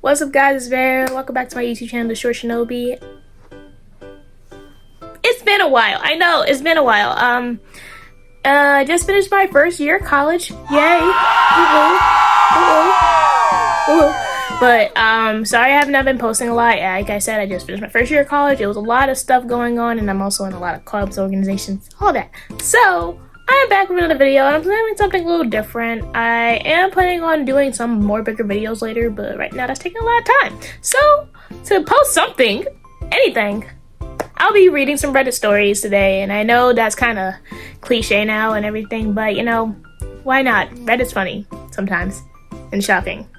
What's up, guys? It's Bear. Welcome back to my YouTube channel, The Short Shinobi. It's been a while. I know, it's been a while. I just finished my first year of college. Yay. But, sorry I have not been posting a lot. Like I said, I just finished my first year of college. There was a lot of stuff going on, and I'm also in a lot of clubs, organizations, all that. So, I am back with another video, and I'm planning something a little different. I am planning on doing some more bigger videos later, but right now that's taking a lot of time. So, to post something, anything, I'll be reading some Reddit stories today, and I know that's kind of cliche now and everything, but you know, why not? Reddit's funny sometimes, and shocking.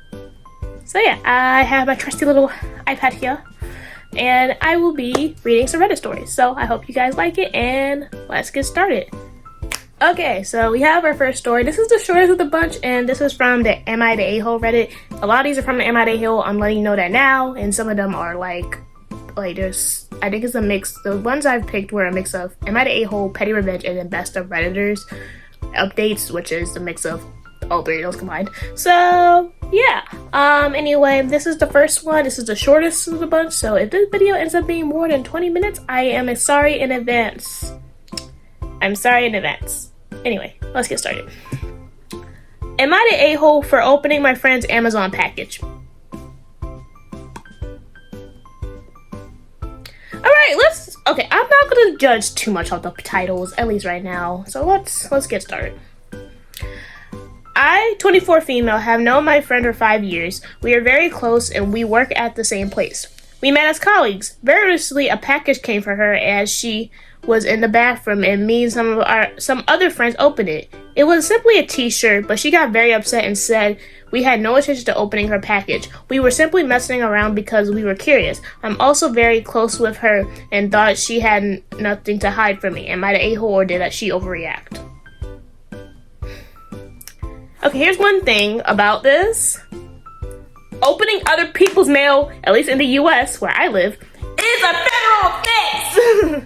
So yeah, I have my trusty little iPad here, and I will be reading some Reddit stories. So I hope you guys like it, and let's get started. Okay, so we have our first story. This is the shortest of the bunch, and this is from the Am I the A-hole Reddit. A lot of these are from the Am I the A-hole. I'm letting you know that now, and some of them are like there's, I think it's a mix. The ones I've picked were a mix of Am I the A-hole, Petty Revenge, and then Best of Redditors updates, which is the mix of all three of those combined. So yeah, anyway, this is the first one. This is the shortest of the bunch, so if this video ends up being more than 20 minutes, I am sorry in advance. I'm sorry in advance. Anyway, let's get started. Am I the a-hole for opening my friend's Amazon package? Alright, okay, I'm not gonna judge too much of the titles, at least right now. So let's get started. I, 24 female, have known my friend for 5 years. We are very close and we work at the same place. We met as colleagues. Very recently, a package came for her as she was in the bathroom, and me and some other friends opened it. It was simply a t-shirt, but she got very upset and said we had no intention to opening her package. We were simply messing around because we were curious. I'm also very close with her and thought she had nothing to hide from me. Am I the a-hole or did she overreact? Okay, here's one thing about this. Opening other people's mail, at least in the US where I live, is a federal offense.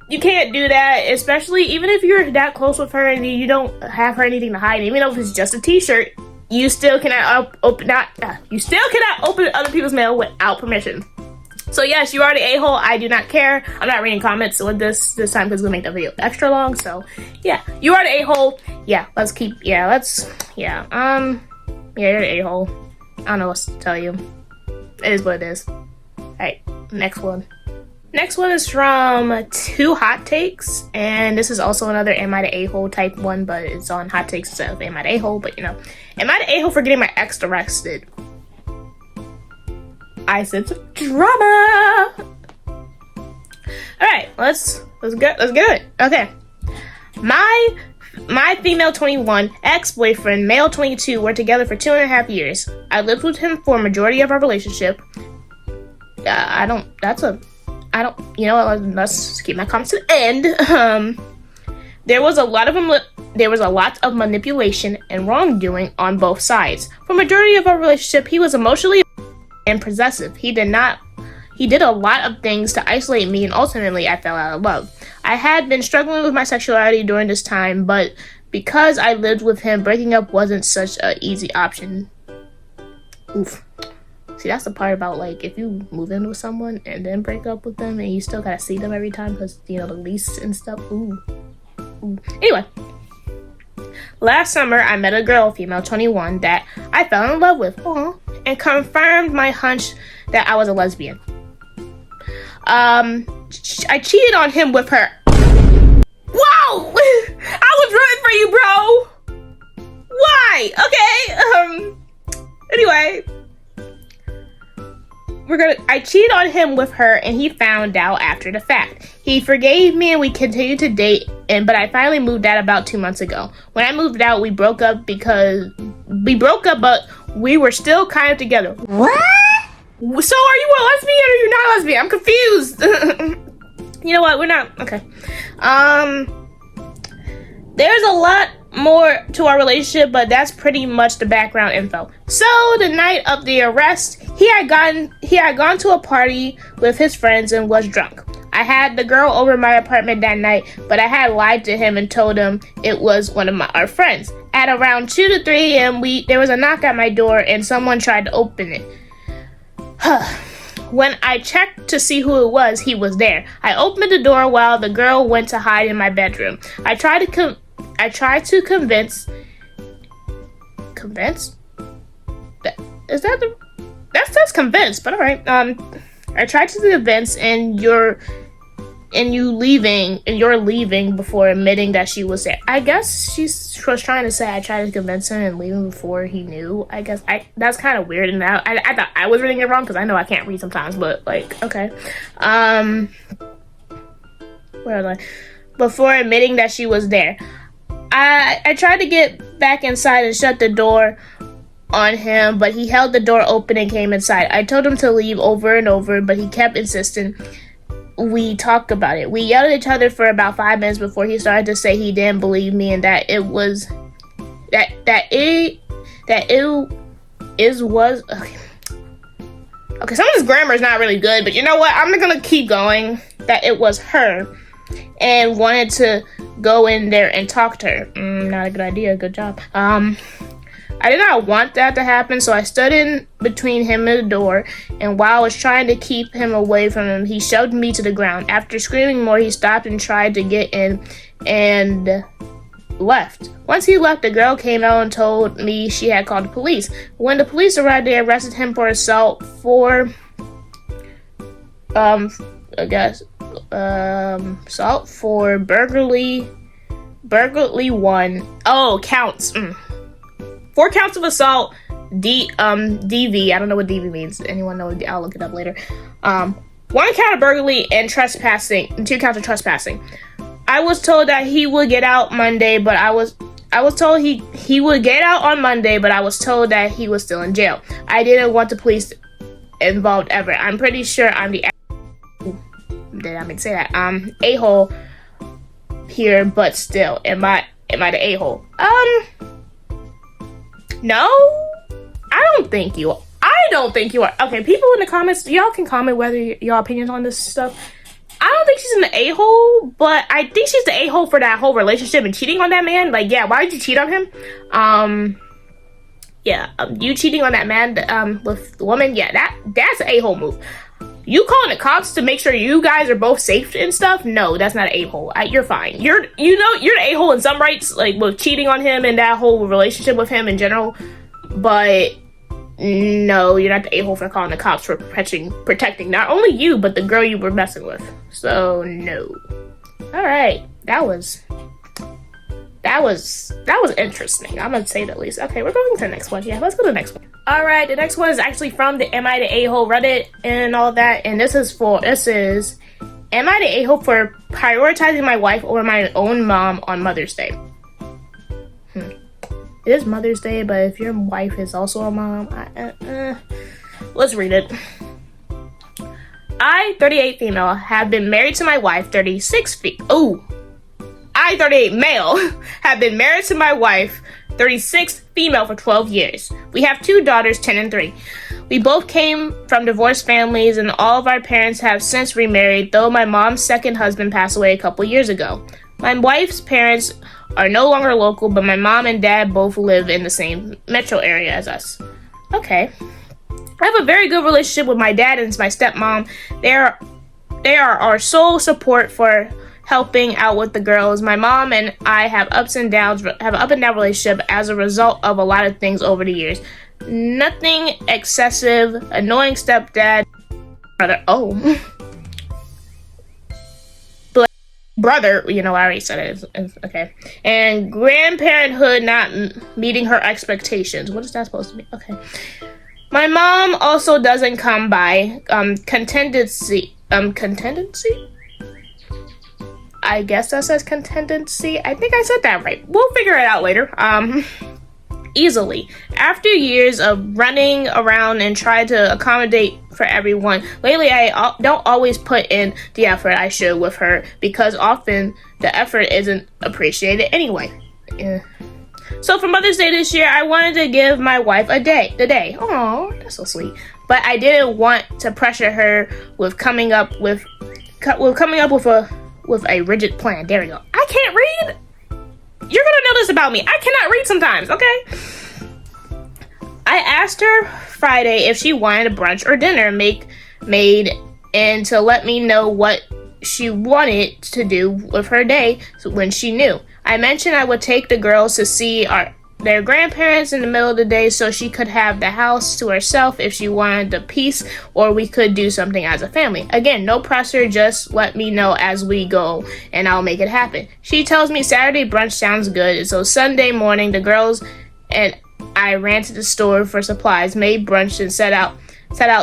You can't do that, especially even if you're that close with her and you don't have her anything to hide. Even if it's just a t-shirt, you still cannot open other people's mail without permission. So yes, you are the a-hole. I do not care. I'm not reading comments with this time because it's gonna make the video extra long. So yeah, you are the a-hole. Yeah, you're the a-hole. I don't know what to tell you. It is what it is. Alright, next one. Next one is from Two Hot Takes, and this is also another Am I the A-hole type one, but it's on Hot Takes instead of Am I the A-hole, but you know. Am I the a-hole for getting my ex arrested? I sense of drama! Alright, let's get it. Okay. My female 21, ex-boyfriend, male 22, were together for 2.5 years. I lived with him for a majority of our relationship. You know what, let's keep my comments to the end. There was a lot of manipulation and wrongdoing on both sides. For majority of our relationship, he was emotionally and possessive. He did a lot of things to isolate me, and ultimately I fell out of love. I had been struggling with my sexuality during this time, but because I lived with him, breaking up wasn't such an easy option. Oof. See, that's the part about, like, if you move in with someone and then break up with them and you still gotta see them every time because, you know, the lease and stuff. Ooh. Anyway. Last summer, I met a girl, female 21, that I fell in love with. And confirmed my hunch that I was a lesbian. I cheated on him with her. Whoa! I was rooting for you, bro! Why? Okay, anyway. I cheated on him with her, and he found out after the fact. He forgave me, and we continued to date, but I finally moved out about 2 months ago. When I moved out, we broke up, but we were still kind of together. What? So are you a lesbian or you're not a lesbian? I'm confused. You know what? We're not. Okay. There's a lot more to our relationship, but that's pretty much the background info. So the night of the arrest, he had gone to a party with his friends and was drunk. I had the girl over my apartment that night, but I had lied to him and told him it was one of our friends. At around 2 to 3 a.m., there was a knock at my door and someone tried to open it. When I checked to see who it was, he was there. I opened the door while the girl went to hide in my bedroom. I tried to convince. Convince? That's convinced, but all right. I tried to convince, and you're leaving before admitting that she was there. I guess she was trying to say I tried to convince him and leaving before he knew. I guess that's kind of weird, and I thought I was reading it wrong because I know I can't read sometimes. But like, okay, where was I? Before admitting that she was there, I tried to get back inside and shut the door on him, but he held the door open and came inside. I told him to leave over and over, but he kept insisting. We talked about it. We yelled at each other for about 5 minutes before he started to say he didn't believe me and that it was okay. Okay, some of this grammar is not really good, but you know what? I'm not gonna keep going. That it was her and wanted to go in there and talk to her. Not a good idea. Good job. I did not want that to happen, so I stood in between him and the door, and while I was trying to keep him away from him, he shoved me to the ground. After screaming more, he stopped and tried to get in and left. Once he left, the girl came out and told me she had called the police. When the police arrived, they arrested him for assault for, assault for burglary 1. Oh, counts. 4 counts of assault, DV. I don't know what DV means. Anyone know? I'll look it up later. 1 count of burglary and trespassing, and 2 counts of trespassing. I was told that he would get out Monday, but I was told he would get out on Monday, but I was told that he was still in jail. I didn't want the police involved ever. I'm pretty sure I'm the did I mean to say that? A-hole here, but still, am I the a-hole? No, I don't think you are. Okay, people in the comments, y'all can comment whether your opinions on this stuff. I don't think she's an a-hole, but I think she's the a-hole for that whole relationship and cheating on that man. Like, yeah, why did you cheat on him? You cheating on that man with the woman, yeah, that's an a-hole move. You calling the cops to make sure you guys are both safe and stuff? No, that's not an a-hole. You're fine. You're the a-hole in some rights, like with cheating on him and that whole relationship with him in general. But no, you're not the a-hole for calling the cops for protecting not only you but the girl you were messing with. So no. All right, that was interesting. I'm gonna say the least. Okay, we're going to the next one. Yeah, let's go to the next one. All right, the next one is actually from the Am I the A-hole Reddit and all that. And this is Am I the A-hole for prioritizing my wife over my own mom on Mother's Day? It is Mother's Day, but if your wife is also a mom, let's read it. I, 38 female, have been married to my wife, 36 I, 38 male, have been married to my wife, 36 female, for 12 years. We have 2 daughters, 10 and 3. We both came from divorced families, and all of our parents have since remarried, though my mom's second husband passed away a couple years ago. My wife's parents are no longer local, but my mom and dad both live in the same metro area as us. Okay. I have a very good relationship with my dad and my stepmom. They are our sole support for helping out with the girls. My mom and I have an up and down relationship as a result of a lot of things over the years. Nothing excessive, annoying stepdad, brother, I already said it, okay. And grandparenthood not meeting her expectations. What is that supposed to be? Okay. My mom also doesn't come by contingency. I guess that says contingency. I think I said that right. We'll figure it out later. Easily. After years of running around and trying to accommodate for everyone, lately I don't always put in the effort I should with her because often the effort isn't appreciated anyway. Yeah. So for Mother's Day this year, I wanted to give my wife the day. Oh, that's so sweet. But I didn't want to pressure her with coming up with a rigid plan. There we go. I can't read. You're gonna know this about me. I cannot read sometimes, okay? I asked her Friday if she wanted a brunch or dinner made and to let me know what she wanted to do with her day when she knew. I mentioned I would take the girls to see their grandparents in the middle of the day so she could have the house to herself if she wanted the peace, or we could do something as a family. Again, no pressure, just let me know as we go and I'll make it happen. She tells me Saturday brunch sounds good, so Sunday morning the girls and I ran to the store for supplies, made brunch, and set out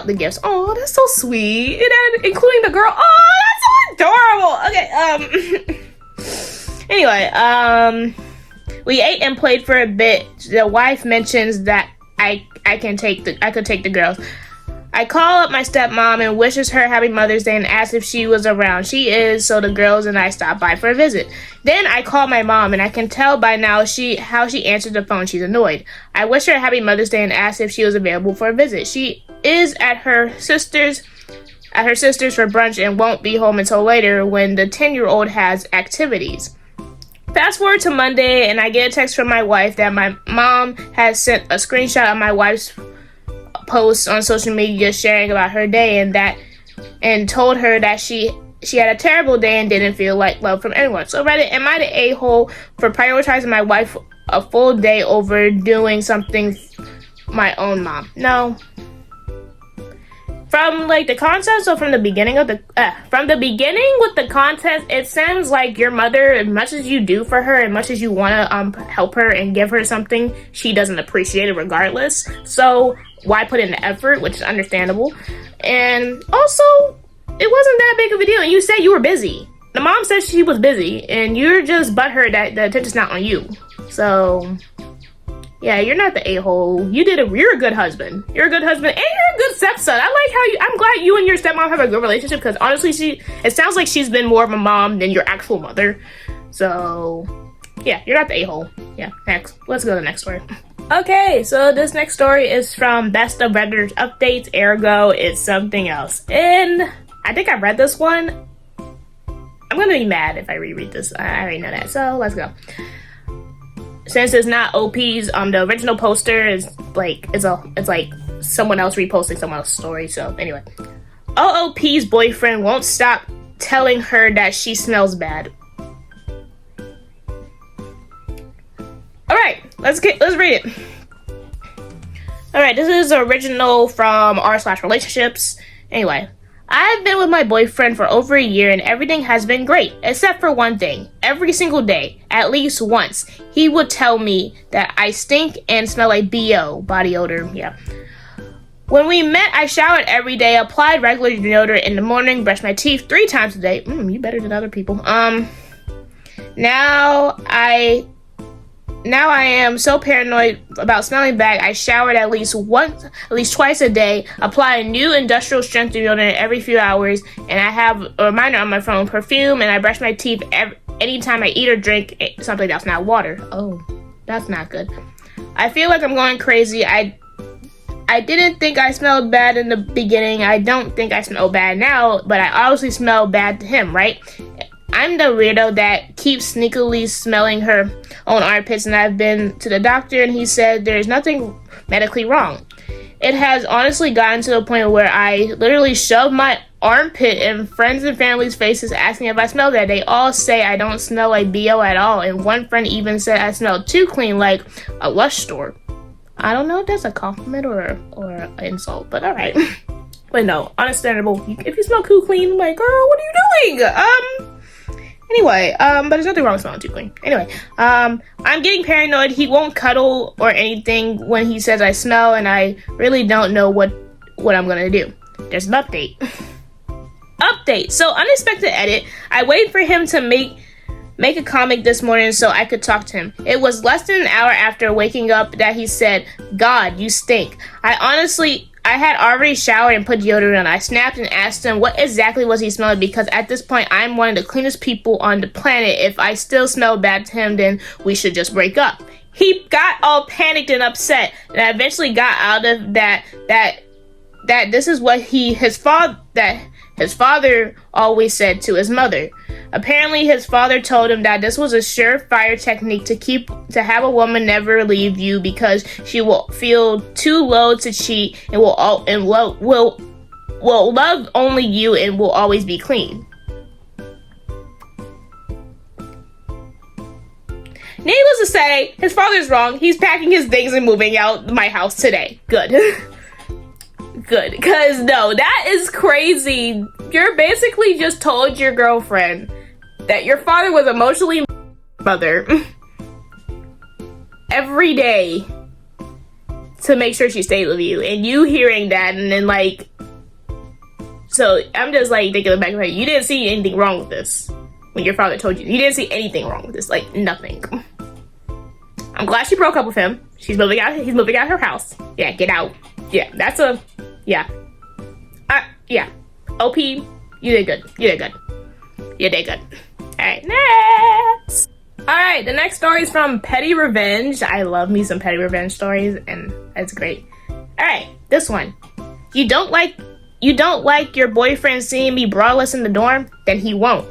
the gifts. Oh, that's so sweet. Including the girl. Oh, that's so adorable. Okay, anyway, we ate and played for a bit. The wife mentions that I could take the girls. I call up my stepmom and wishes her happy Mother's Day and ask if she was around. She is, so the girls and I stop by for a visit. Then I call my mom and I can tell by now how she answered the phone. She's annoyed. I wish her a happy Mother's Day and ask if she was available for a visit. She is at her sister's for brunch and won't be home until later when the 10-year-old has activities. Fast forward to Monday and I get a text from my wife that my mom has sent a screenshot of my wife's post on social media sharing about her day and told her that she had a terrible day and didn't feel like love from anyone. So Reddit, am I the a-hole for prioritizing my wife a full day over doing something my own mom? No. From the context, or from the beginning of from the beginning with the context, it sounds like your mother, as much as you do for her, as much as you want to help her and give her something, she doesn't appreciate it regardless. So why put in the effort, which is understandable. And also, it wasn't that big of a deal. And you said you were busy. The mom said she was busy, and you're just butthurt that the attention's not on you. So yeah, you're not the a-hole. You're a good husband. You're a good husband, and you're a good stepson. I'm glad you and your stepmom have a good relationship, because honestly, it sounds like she's been more of a mom than your actual mother. So yeah, you're not the a-hole. Yeah, next. Let's go to the next story. Okay, so this next story is from Best of Redditors Updates, ergo it's something else. And I think I read this one. I'm gonna be mad if I reread this. I already know that, so let's go. Since it's not OP's, the original poster is like someone else reposting someone else's story. So anyway, OOP's boyfriend won't stop telling her that she smells bad. All right, let's read it. All right, this is original from r/relationships. Anyway, I've been with my boyfriend for over a year and everything has been great, except for one thing. Every single day, at least once, he would tell me that I stink and smell like BO, body odor, yeah. When we met, I showered every day, applied regular deodorant in the morning, brushed my teeth 3 times a day. You better than other people. Now I am so paranoid about smelling bad. I showered at least twice a day, apply a new industrial strength deodorant every few hours, and I have a reminder on my phone, perfume, and I brush my teeth anytime I eat or drink something that's not water. Oh, that's not good. I feel like I'm going crazy. I didn't think I smelled bad in the beginning. I don't think I smell bad now, but I obviously smell bad to him, right? I'm the weirdo that keeps sneakily smelling her own armpits, and I've been to the doctor and he said there's nothing medically wrong. It has honestly gotten to the point where I literally shove my armpit in friends and family's faces asking if I smell that. They all say I don't smell like BO at all, and one friend even said I smell too clean, like a Lush store. I don't know if that's a compliment or an insult, but alright. But no, understandable. If you smell too clean, I'm like, girl, what are you doing? Anyway, but there's nothing wrong with smelling too clean. Anyway, I'm getting paranoid. He won't cuddle or anything when he says I smell, and I really don't know what I'm gonna do. There's an update. Update. So, unexpected edit. I waited for him to make a comic this morning so I could talk to him. It was less than an hour after waking up that he said, "God, you stink." I had already showered and put deodorant on. I snapped and asked him what exactly was he smelling, because at this point I'm one of the cleanest people on the planet. If I still smell bad to him, then we should just break up. He got all panicked and upset, and I eventually got out of that this is what his father always said to his mother. Apparently, his father told him that this was a surefire technique to have a woman never leave you because she will feel too low to cheat and will love only you and will always be clean. Needless to say, his father's wrong. He's packing his things and moving out my house today. Good. Good. Because, no, that is crazy. You're basically just told your girlfriend that your father was emotionally mother every day to make sure she stayed with you. And you hearing that and then, like... So, I'm just, like, thinking back, like, you didn't see anything wrong with this. When your father told you. You didn't see anything wrong with this. Like, nothing. I'm glad she broke up with him. He's moving out her house. Yeah, get out. Yeah, that's a... Yeah. Yeah. OP, you did good. You did good. You did good. Alright, next! Alright, the next story is from Petty Revenge. I love me some Petty Revenge stories, and that's great. Alright, this one. You don't like your boyfriend seeing me braless in the dorm? Then he won't.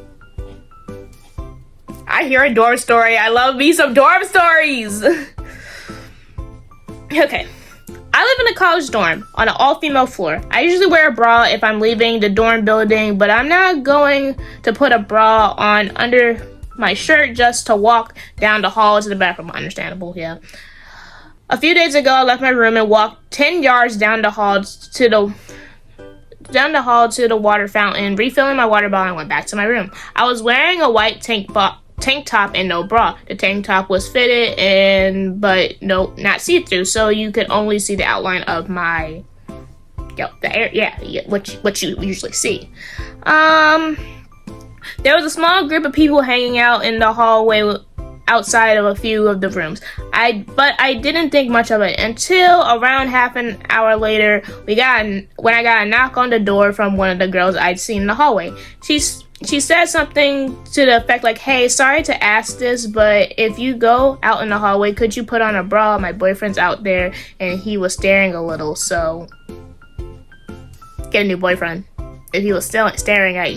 I hear a dorm story. I love me some dorm stories. Okay. I live in a college dorm on an all-female floor. I usually wear a bra if I'm leaving the dorm building, but I'm not going to put a bra on under my shirt just to walk down the hall to the bathroom. Understandable, yeah. A few days ago, I left my room and walked 10 yards down the hall to the water fountain, refilling my water bottle, and went back to my room. I was wearing a white tank top and no bra. The tank top was fitted but no, not see-through, so you could only see the outline of my what you usually see. There was a small group of people hanging out in the hallway outside of a few of the rooms. But I didn't think much of it until around half an hour later when I got a knock on the door from one of the girls I'd seen in the hallway. She said something to the effect like, "Hey, sorry to ask this, but if you go out in the hallway, could you put on a bra? My boyfriend's out there and he was staring a little, so get a new boyfriend." If he was still staring at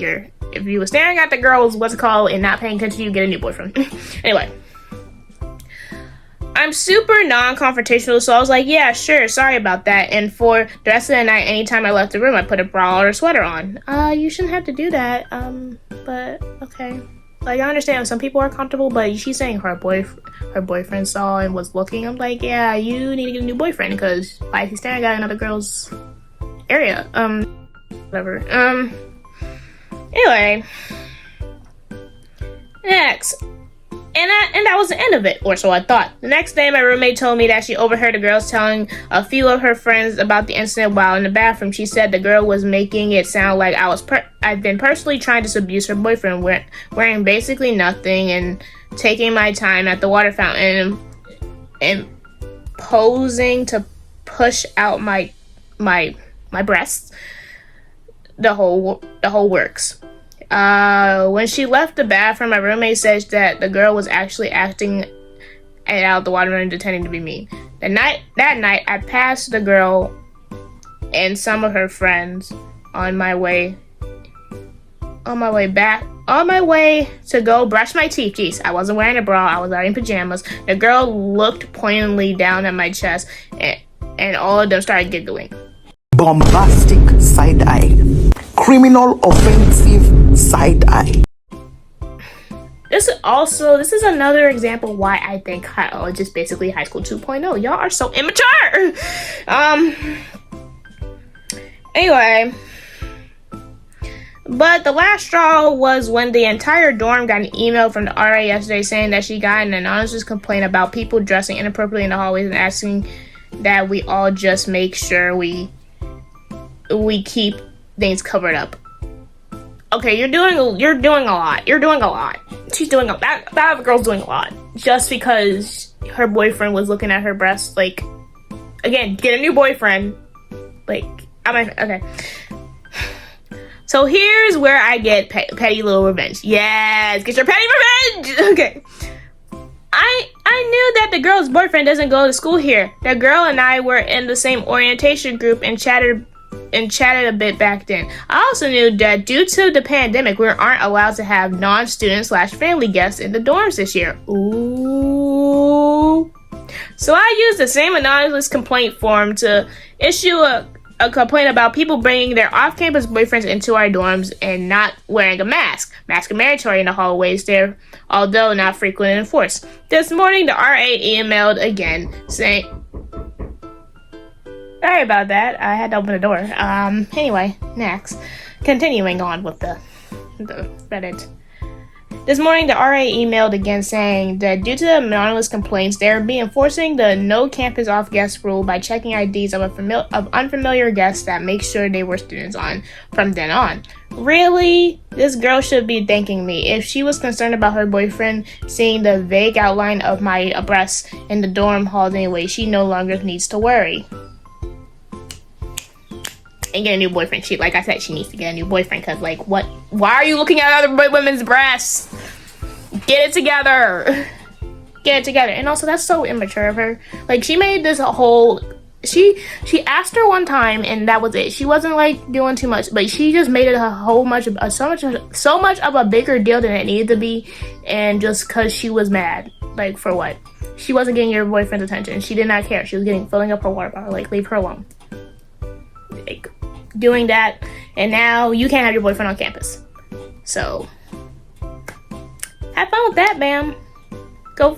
the girls, what's it called, and not paying attention to you, get a new boyfriend. Anyway. I'm super non-confrontational, so I was like, yeah, sure, sorry about that. And for the rest of the night, anytime I left the room, I put a bra or a sweater on. You shouldn't have to do that, but okay. Like, I understand some people are comfortable, but she's saying her boyfriend saw and was looking. I'm like, yeah, you need to get a new boyfriend, because why is he staring at another girl's area? Whatever. Anyway. Next. And that was the end of it, or so I thought. The next day, my roommate told me that she overheard the girls telling a few of her friends about the incident while in the bathroom. She said the girl was making it sound like I'd been personally trying to seduce her boyfriend, wearing basically nothing and taking my time at the water fountain and posing to push out my breasts. The whole works. When she left the bathroom, my roommate says that the girl was actually acting out the water and pretending to be me. That night, I passed the girl and some of her friends on my way to go brush my teeth. Jeez, I wasn't wearing a bra. I was wearing pajamas. The girl looked pointedly down at my chest, and all of them started giggling. Bombastic side eye. Criminal offensive side eye. This is another example why I think just basically high school 2.0. Y'all are so immature. Anyway, but the last straw was when the entire dorm got an email from the RA yesterday saying that she got an anonymous complaint about people dressing inappropriately in the hallways and asking that we all just make sure we keep things covered up. Okay, you're doing a lot. She's doing that girl's doing a lot just because her boyfriend was looking at her breasts. Like, again, get a new boyfriend. Like, okay. So here's where I get petty little revenge. Yes, get your petty revenge. Okay. I knew that the girl's boyfriend doesn't go to school here. The girl and I were in the same orientation group and chatted and chatted a bit back then. I also knew that due to the pandemic, we aren't allowed to have non-student / family guests in the dorms this year. Ooh. So I used the same anonymous complaint form to issue a complaint about people bringing their off-campus boyfriends into our dorms and not wearing a mask. Masks are mandatory in the hallways there, although not frequently enforced. This morning, the RA emailed again saying, sorry about that, I had to open the door. Anyway, next. Continuing on with the Reddit. This morning, the RA emailed again saying that due to the anonymous complaints, they are enforcing the no campus off guest rule by checking IDs of unfamiliar guests that make sure they were students on from then on. Really? This girl should be thanking me. If she was concerned about her boyfriend seeing the vague outline of my breasts in the dorm halls anyway, she no longer needs to worry. And get a new boyfriend. Like I said, she needs to get a new boyfriend because, like, what? Why are you looking at other women's breasts? Get it together. Get it together. And also, that's so immature of her. Like, she made this whole. She asked her one time, and that was it. She wasn't like doing too much, but she just made it so much of a bigger deal than it needed to be, and just because she was mad, like for what? She wasn't getting your boyfriend's attention. She did not care. She was filling up her water bottle. Like, leave her alone. Like, doing that, and now you can't have your boyfriend on campus. So have fun with that, ma'am. Have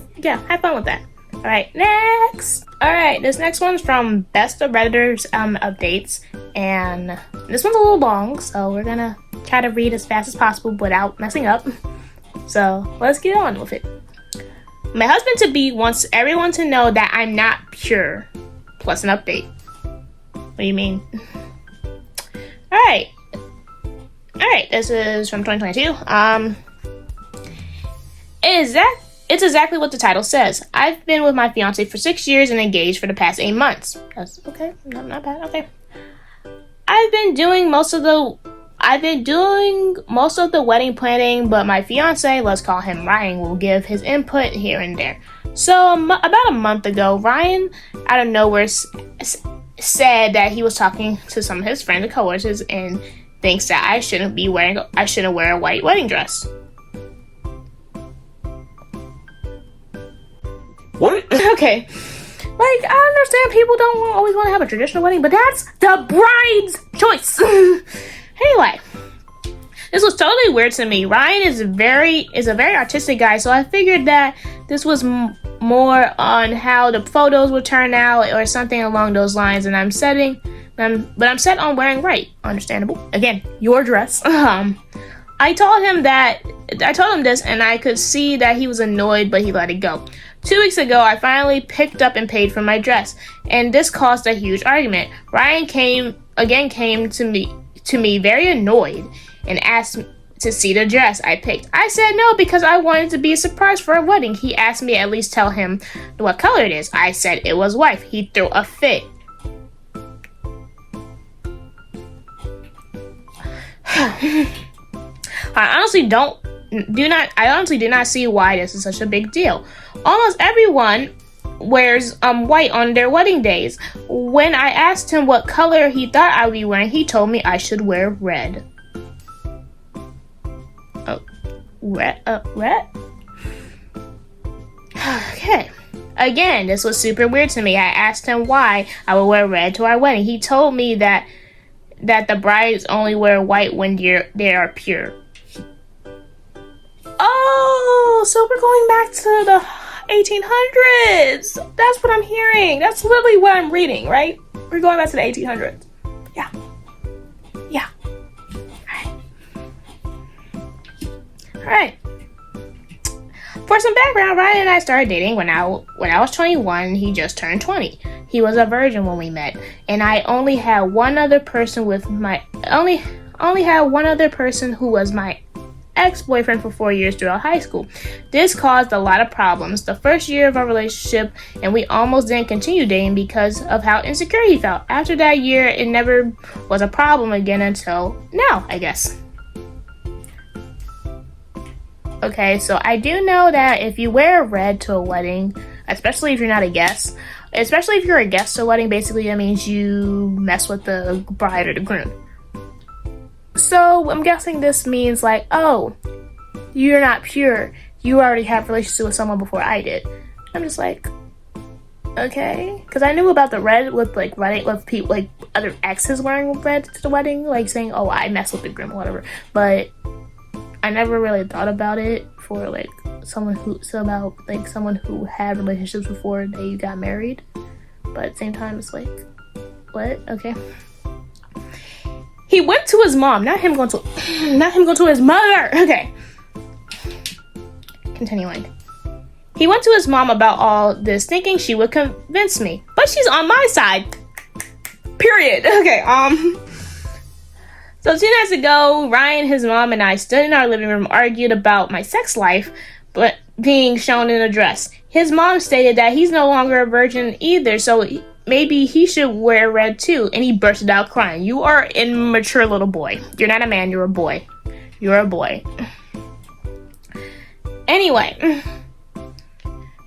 fun with that. All right, next. All right, this next one's from Best of Redditors updates, and this one's a little long, so we're gonna try to read as fast as possible without messing up. So let's get on with it. My husband-to-be wants everyone to know that I'm not pure. Plus an update. What do you mean? Alright, this is from 2022. It's exactly what the title says. I've been with my fiance for 6 years and engaged for the past 8 months. That's okay, not bad, okay. I've been doing most of the wedding planning, but my fiance, let's call him Ryan, will give his input here and there. So, about a month ago, Ryan, out of nowhere, said that he was talking to some of his friends and coworkers and thinks that I shouldn't wear a white wedding dress. What? Okay. Like, I understand people don't always want to have a traditional wedding, but that's the bride's choice. Anyway, this was totally weird to me. Ryan is a very artistic guy, so I figured that this was more on how the photos would turn out or something along those lines, and I'm set on wearing white. Understandable. Again, your dress. I told him this, and I could see that he was annoyed, but he let it go. 2 weeks ago, I finally picked up and paid for my dress, and this caused a huge argument. Ryan came to me very annoyed and asked to see the dress I picked. I said no because I wanted to be a surprise for a wedding. He asked me to at least tell him what color it is. I said it was white. He threw a fit. I honestly do not see why this is such a big deal. Almost everyone wears white on their wedding days. When I asked him what color he thought I would be wearing, he told me I should wear red. Red? Okay. Again, this was super weird to me. I asked him why I would wear red to our wedding. He told me that the brides only wear white when they are pure. Oh, so we're going back to the 1800s. That's what I'm hearing. That's literally what I'm reading, right? We're going back to the 1800s. Yeah. All right. For some background, Ryan and I started dating when I was 21. He just turned 20. He was a virgin when we met, and I only had one other person who was my ex-boyfriend for 4 years throughout high school. This caused a lot of problems the first year of our relationship, and we almost didn't continue dating because of how insecure he felt. After that year, it never was a problem again until now, I guess. Okay, so I do know that if you wear red to a wedding, especially if you're not a guest, especially if you're a guest at a wedding, basically that means you mess with the bride or the groom. So I'm guessing this means like, oh, you're not pure. You already have a relationship with someone before I did. I'm just like, okay, because I knew about the red with like wedding with people like other exes wearing red to the wedding, like saying, oh, I messed with the groom or whatever. But I never really thought about it for like someone who had relationships before they got married. But at the same time, it's like, what? Okay. He went to his mom, not him going to his mother. Okay. Continuing. He went to his mom about all this, thinking she would convince me, but she's on my side. Period. Okay. So 2 nights ago, Ryan, his mom, and I stood in our living room, argued about my sex life, but being shown in a dress. His mom stated that he's no longer a virgin either, so maybe he should wear red too, and he bursted out crying. You are an immature little boy. You're not a man, you're a boy. You're a boy. Anyway,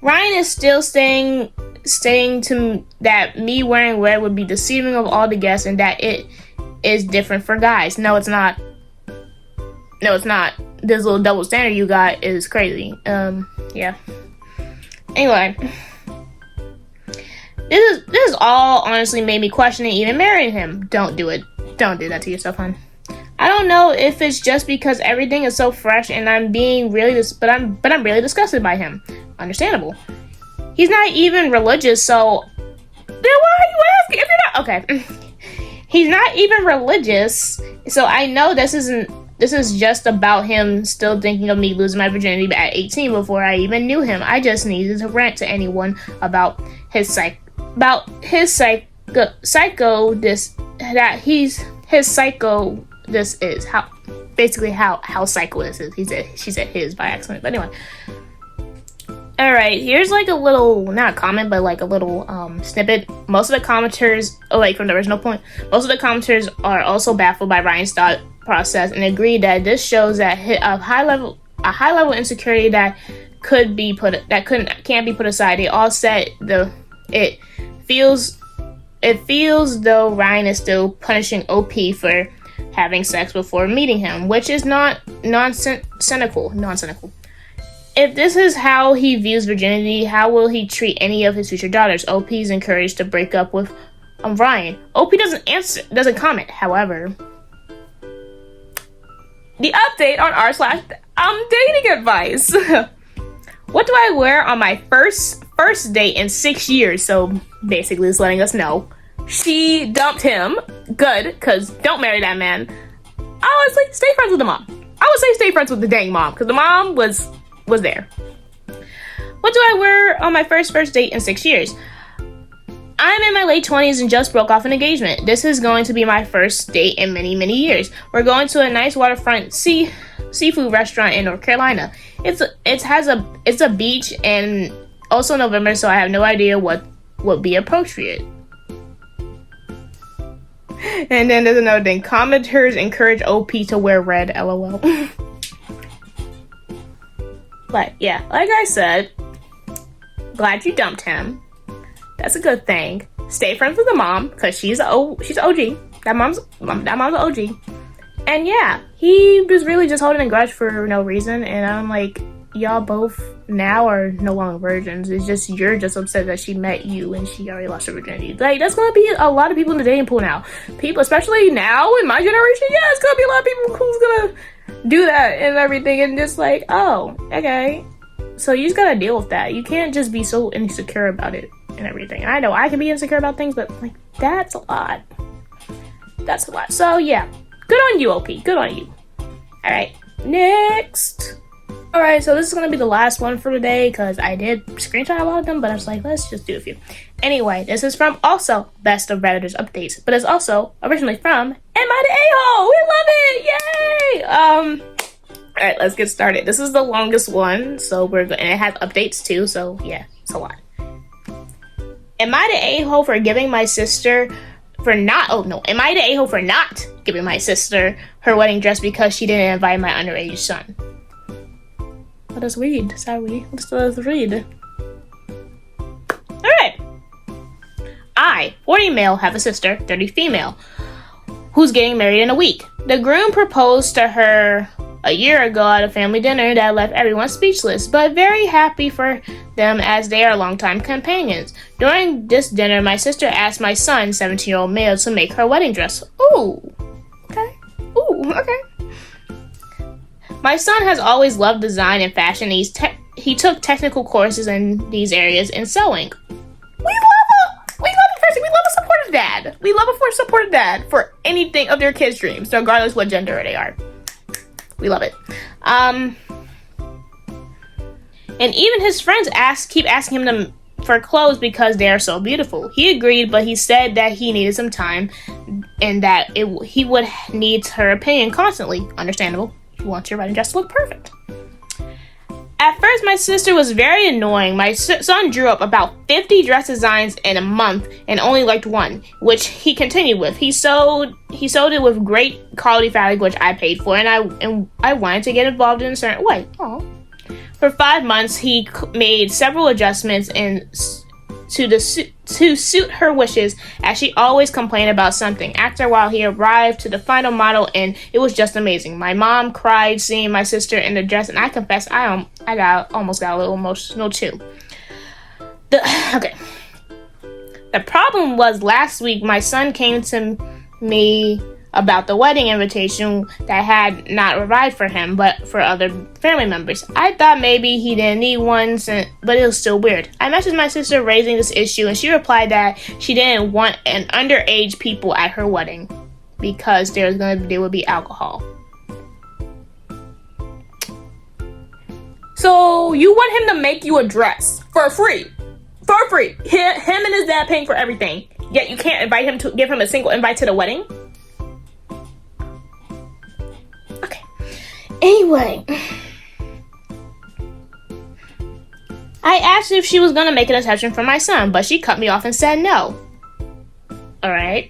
Ryan is still saying to that me wearing red would be deceiving of all the guests and that it is different for guys. No, it's not. No, it's not. This little double standard you got is crazy. Yeah. Anyway, this is all honestly made me questioning even marrying him. Don't do it. Don't do that to yourself, hon. I don't know if it's just because everything is so fresh and I'm being really but I'm really disgusted by him. Understandable. He's not even religious, so then why are you asking if you're not okay? He's not even religious, so I know this is just about him still thinking of me losing my virginity at 18 before I even knew him. I just needed to rant to anyone about his psycho this is how psycho this is. She said his by accident. But anyway. Alright, here's like a little, not comment, but like a little snippet. Most of the commenters, like from the original point, most of the commenters are also baffled by Ryan's thought process and agree that this shows that a high level insecurity that can't be put aside. They all said it feels though Ryan is still punishing OP for having sex before meeting him, which is not nonsensical. If this is how he views virginity, how will he treat any of his future daughters? OP is encouraged to break up with Ryan. OP doesn't comment. However, the update on r/dating advice. What do I wear on my first date in 6 years? So basically, it's letting us know she dumped him. Good, because don't marry that man. Honestly, stay friends with the mom. I would say stay friends with the dang mom, because the mom was there. What do I wear on my first date in 6 years? I'm in my late 20s and just broke off an engagement. This is going to be my first date in many, many years. We're going to a nice waterfront seafood restaurant in North Carolina. It's a beach and also November, so I have no idea what would be appropriate. And then there's another thing. Commenters encourage OP to wear red, LOL. But yeah, like I said, glad you dumped him. That's a good thing. Stay friends with the mom, because she's OG. That mom's an OG. And yeah, he was really just holding a grudge for no reason. And I'm like, y'all both now are no longer virgins. It's just you're just upset that she met you and she already lost her virginity. Like, that's gonna be a lot of people in the dating pool now. People, especially now in my generation, yeah, it's gonna be a lot of people who's gonna do that and everything, and just like, oh, okay. So you just gotta deal with that. You can't just be so insecure about it and everything. I know I can be insecure about things, but like, that's a lot. That's a lot. So yeah, good on you, OP. Good on you. All right, next. All right, so this is gonna be the last one for today because I did screenshot a lot of them, but I was like, let's just do a few. Anyway, this is from also Best of Redditors Updates, but it's also originally from Am I the A-hole? We love it! Yay! All right, let's get started. This is the longest one, so and it has updates too, so yeah, it's a lot. Am I the a-hole for giving my sister am I the a-hole for not giving my sister her wedding dress because she didn't invite my underage son? Let us read, shall we? Let's read. Alright. 40 male, have a sister, 30 female, who's getting married in a week. The groom proposed to her a year ago at a family dinner that left everyone speechless, but very happy for them as they are longtime companions. During this dinner, my sister asked my son, 17-year-old male, to make her wedding dress. Ooh, okay. My son has always loved design and fashion. He took technical courses in these areas in sewing. We love a supportive dad. We love a supportive dad for anything of their kids' dreams, regardless what gender they are. We love it. And even his friends keep asking him for clothes because they are so beautiful. He agreed, but he said that he needed some time and that he would need her opinion constantly. Understandable. He wants your wedding dress to look perfect. At first, my sister was very annoying. My son drew up about 50 dress designs in a month and only liked one, which he continued with. He sewed it with great quality fabric, which I paid for, and I wanted to get involved in a certain way. Aww. For 5 months, he made several adjustments to suit her wishes, as she always complained about something. After a while, he arrived to the final model, and it was just amazing. My mom cried seeing my sister in the dress, and I confess I almost got a little emotional too. The problem was last week my son came to me about the wedding invitation that had not arrived for him, but for other family members. I thought maybe he didn't need one, but it was still weird. I messaged my sister raising this issue, and she replied that she didn't want an underage people at her wedding because there would be alcohol. So you want him to make you a dress for free? For free. Him and his dad paying for everything. Yet you can't invite him to give him a single invite to the wedding? Okay. Anyway. I asked if she was going to make an exception for my son, but she cut me off and said no. Alright.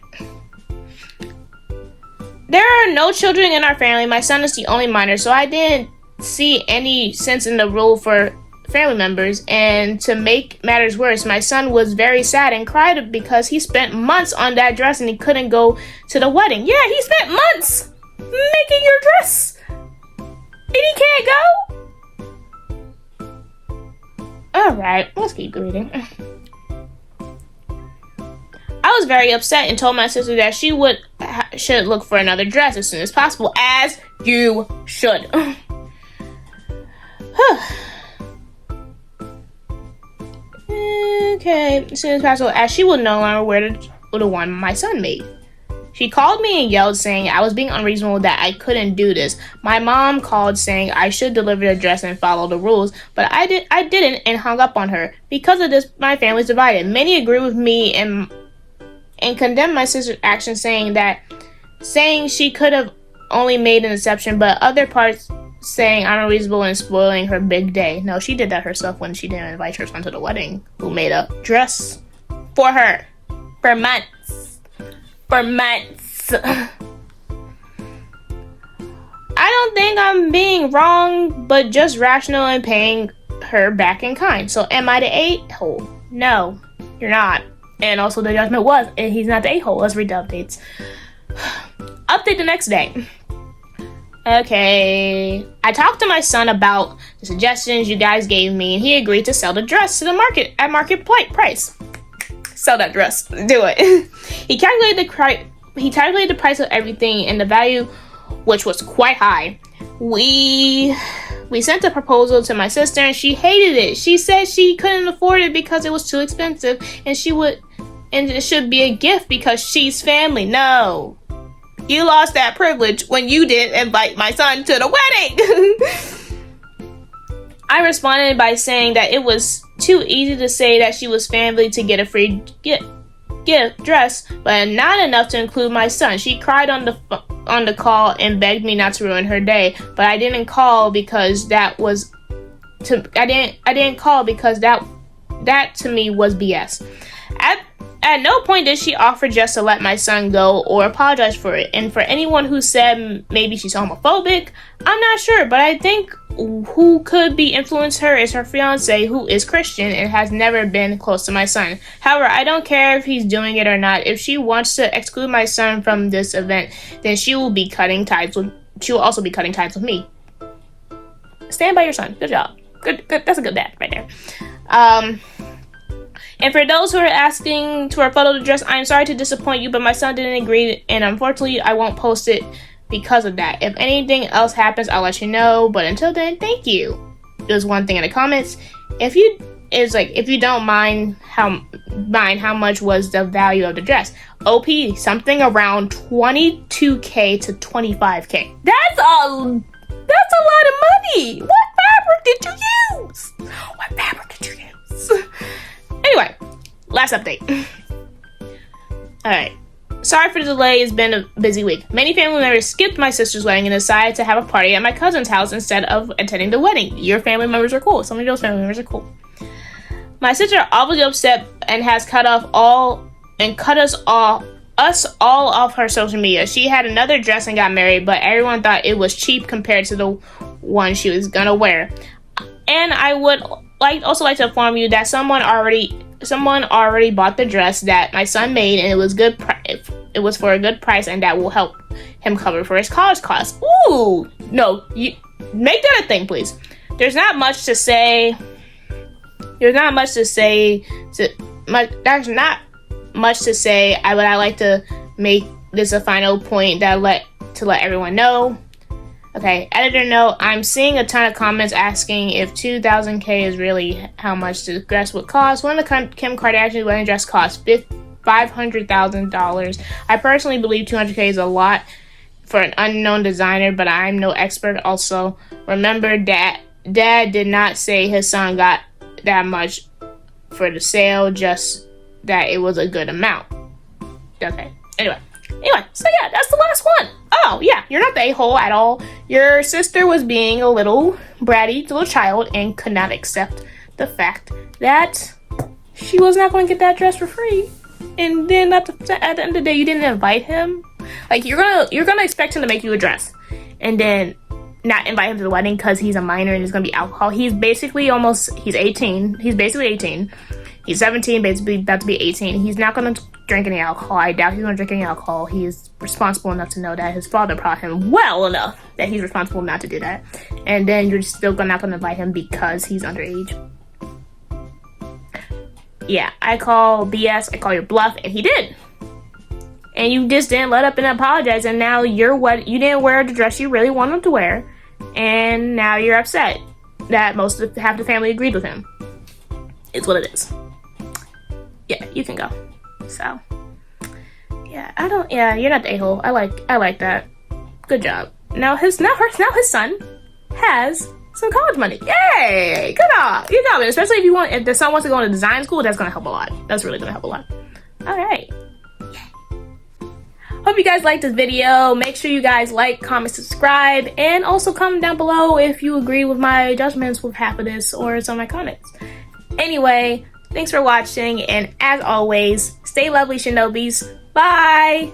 There are no children in our family. My son is the only minor, so I didn't see any sense in the rule for family members. And to make matters worse, my son was very sad and cried because he spent months on that dress and he couldn't go to the wedding. Yeah, he spent months making your dress and he can't go? Alright, let's keep reading. I was very upset and told my sister that she should look for another dress as soon as possible, as you should. Okay, as soon as possible, as she would no longer wear the one my son made. She called me and yelled, saying I was being unreasonable, that I couldn't do this. My mom called saying I should deliver the dress and follow the rules, but I didn't and hung up on her. Because of this, my family's divided. Many agree with me and condemn my sister's action, saying she could have only made an exception, but other parts saying I'm unreasonable and spoiling her big day. No, she did that herself when she didn't invite her son to the wedding, who made a dress for her for months. I don't think I'm being wrong, but just rational and paying her back in kind. So am I the a-hole? No, you're not. And also the judgment was, and he's not the a-hole. Let's read the updates. Update the next day. Okay, I talked to my son about the suggestions you guys gave me, and he agreed to sell the dress to the market at market price. Sell that dress. Do it. He calculated the price of everything and the value, which was quite high. We sent a proposal to my sister, and she hated it. She said she couldn't afford it because it was too expensive, and it should be a gift because she's family. No. You lost that privilege when you didn't invite my son to the wedding. I responded by saying that it was too easy to say that she was family to get a free gift dress, but not enough to include my son. She cried on the call and begged me not to ruin her day, but I didn't call because that to me was BS. At no point did she offer just to let my son go or apologize for it. And for anyone who said maybe she's homophobic, I'm not sure, but I think who could be influenced her is her fiance, who is Christian and has never been close to my son. However, I don't care if he's doing it or not. If she wants to exclude my son from this event, then she will also be cutting ties with me. Stand by your son. Good job. Good. That's a good dad right there. And for those who are asking to upload the dress, I am sorry to disappoint you, but my son didn't agree, and unfortunately, I won't post it because of that. If anything else happens, I'll let you know. But until then, thank you. There's one thing in the comments. If you don't mind how much was the value of the dress? OP, something around 22K to 25K. That's a lot of money. What fabric did you use? Anyway, last update. Alright. Sorry for the delay, it's been a busy week. Many family members skipped my sister's wedding and decided to have a party at my cousin's house instead of attending the wedding. Your family members are cool. Some of those family members are cool. My sister obviously upset and has cut us all off her social media. She had another dress and got married, but everyone thought it was cheap compared to the one she was gonna wear. And I would also like to inform you that someone already bought the dress that my son made, and it was it was for a good price, and that will help him cover for his college costs. Ooh, no, you make that a thing, please. There's not much to say. But I like to make this a final point to let everyone know. Okay, editor note, I'm seeing a ton of comments asking if 2,000K is really how much the dress would cost. One of the Kim Kardashian's wedding dress cost $500,000. I personally believe 200K is a lot for an unknown designer, but I'm no expert. Also, remember Dad did not say his son got that much for the sale, just that it was a good amount. Okay, anyway, so yeah, that's the last one. Oh yeah, you're not the a-hole at all. Your sister was being a little bratty little child and could not accept the fact that she was not going to get that dress for free. And then at the end of the day, you didn't invite him. Like, you're gonna expect him to make you a dress, and then not invite him to the wedding because he's a minor and there's gonna be alcohol. He's 18. He's basically 18. He's 17, basically about to be 18. He's not gonna drink any alcohol. I doubt he's gonna drink any alcohol. He is responsible enough to know that his father brought him well enough that he's responsible not to do that. And then you're still not gonna invite him because he's underage. Yeah, I call BS. I call your bluff, and he did. And you just didn't let up and apologize, and now you didn't wear the dress you really wanted to wear, and now you're upset that half the family agreed with him. It's what it is. Yeah, you can go. So, yeah, you're not the a-hole. I like that. Good job. Now his son has some college money. Yay! Good job. And especially if the son wants to go into design school, that's gonna help a lot. That's really gonna help a lot. All right. Hope you guys liked this video. Make sure you guys like, comment, subscribe, and also comment down below if you agree with my judgments with half of this or some of my comments. Anyway, thanks for watching, and as always, stay lovely, shinobis. Bye!